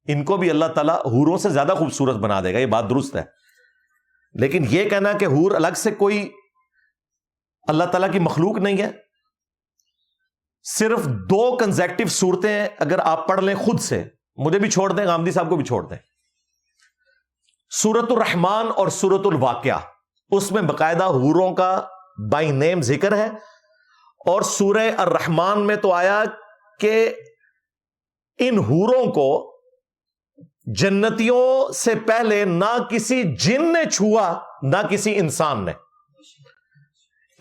ان کو بھی اللہ تعالیٰ حوروں سے زیادہ خوبصورت بنا دے گا، یہ بات درست ہے، لیکن یہ کہنا کہ حور الگ سے کوئی اللہ تعالیٰ کی مخلوق نہیں ہے، صرف 2 کنزیکٹو صورتیں اگر آپ پڑھ لیں خود سے، مجھے بھی چھوڑ دیں، غامدی صاحب کو بھی چھوڑ دیں، سورۃ الرحمن اور سورۃ الواقعہ، اس میں باقاعدہ حوروں کا بائی نیم ذکر ہے، اور سورہ الرحمن میں تو آیا کہ ان حوروں کو جنتیوں سے پہلے نہ کسی جن نے چھوا نہ کسی انسان نے۔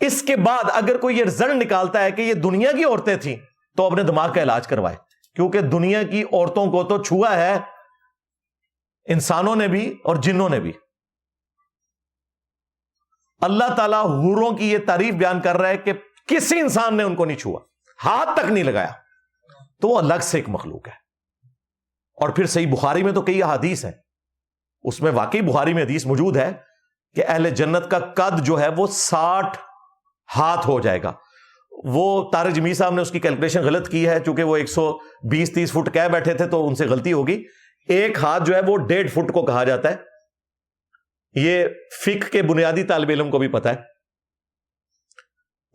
اس کے بعد اگر کوئی یہ رزلٹ نکالتا ہے کہ یہ دنیا کی عورتیں تھیں تو اپنے دماغ کا علاج کروائے، کیونکہ دنیا کی عورتوں کو تو چھوا ہے انسانوں نے بھی اور جنوں نے بھی۔ اللہ تعالیٰ حوروں کی یہ تعریف بیان کر رہا ہے کہ کسی انسان نے ان کو نہیں چھوا، ہاتھ تک نہیں لگایا، تو وہ الگ سے ایک مخلوق ہے۔ اور پھر صحیح بخاری میں تو کئی احادیث ہیں، اس میں واقعی بخاری میں حدیث موجود ہے کہ اہل جنت کا قد جو ہے وہ 60 ہاتھ ہو جائے گا۔ وہ طارق جمیل صاحب نے اس کی کیلکولیشن غلط کی ہے، چونکہ وہ 120-30 فٹ کہہ بیٹھے تھے تو ان سے غلطی ہوگی۔ ایک ہاتھ جو ہے وہ 1.5 فٹ کو کہا جاتا ہے، یہ فقہ کے بنیادی طالب علم کو بھی پتا ہے۔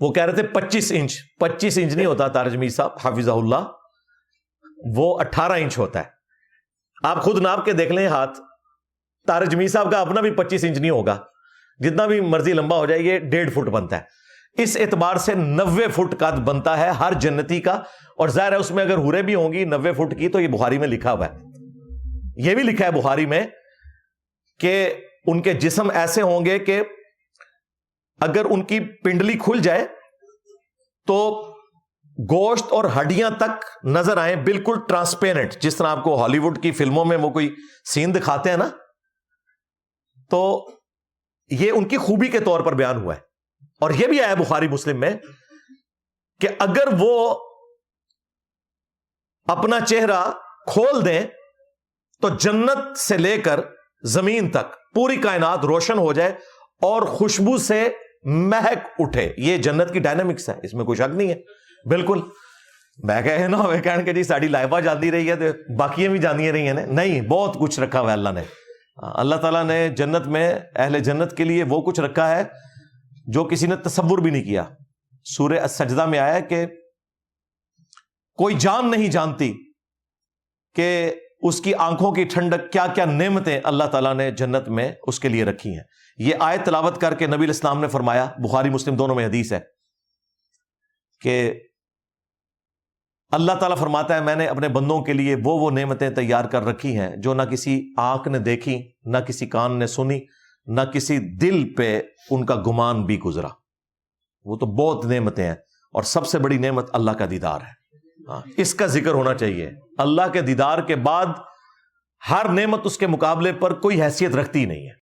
وہ کہہ رہے تھے 25 انچ، 25 انچ نہیں ہوتا طارق جمیل صاحب حافظہ اللہ، وہ 18 انچ ہوتا ہے۔ آپ خود ناپ کے دیکھ لیں ہاتھ، طارق جمیل صاحب کا اپنا بھی 25 انچ نہیں ہوگا، جتنا بھی مرضی لمبا ہو جائے یہ 1.5 فٹ بنتا ہے۔ اس اعتبار سے 90 فٹ قد بنتا ہے ہر جنتی کا، اور ظاہر ہے اس میں اگر حوریں بھی ہوں گی 90 فٹ کی، تو یہ بخاری میں لکھا ہوا ہے، یہ بھی لکھا ہے بخاری میں کہ ان کے جسم ایسے ہوں گے کہ اگر ان کی پنڈلی کھل جائے تو گوشت اور ہڈیاں تک نظر آئیں، بالکل ٹرانسپیرنٹ، جس طرح آپ کو ہالی ووڈ کی فلموں میں وہ کوئی سین دکھاتے ہیں نا، تو یہ ان کی خوبی کے طور پر بیان ہوا ہے۔ اور یہ بھی آیا بخاری مسلم میں کہ اگر وہ اپنا چہرہ کھول دیں تو جنت سے لے کر زمین تک پوری کائنات روشن ہو جائے اور خوشبو سے مہک اٹھے۔ یہ جنت کی ڈائنامکس ہے، اس میں کوئی شک نہیں ہے۔ بالکل میں کہے نا ہوئے کہنے کہ جی ساڑی لائبہ جاندی رہی ہے تو باقیاں بھی جاندی رہی ہیں، نہیں، بہت کچھ رکھا ہوا ہے اللہ نے۔ اللہ تعالیٰ نے جنت میں اہل جنت کے لیے وہ کچھ رکھا ہے جو کسی نے تصور بھی نہیں کیا۔ سورہ السجدہ میں آیا کہ کوئی جان نہیں جانتی کہ اس کی آنکھوں کی ٹھنڈک کیا کیا نعمتیں اللہ تعالیٰ نے جنت میں اس کے لیے رکھی ہیں۔ یہ آیت تلاوت کر کے نبی علیہ السلام نے فرمایا، بخاری مسلم دونوں میں حدیث ہے، کہ اللہ تعالیٰ فرماتا ہے میں نے اپنے بندوں کے لیے وہ نعمتیں تیار کر رکھی ہیں جو نہ کسی آنکھ نے دیکھی، نہ کسی کان نے سنی، نہ کسی دل پہ ان کا گمان بھی گزرا۔ وہ تو بہت نعمتیں ہیں، اور سب سے بڑی نعمت اللہ کا دیدار ہے۔ اس کا ذکر ہونا چاہیے۔ اللہ کے دیدار کے بعد ہر نعمت اس کے مقابلے پر کوئی حیثیت رکھتی نہیں ہے۔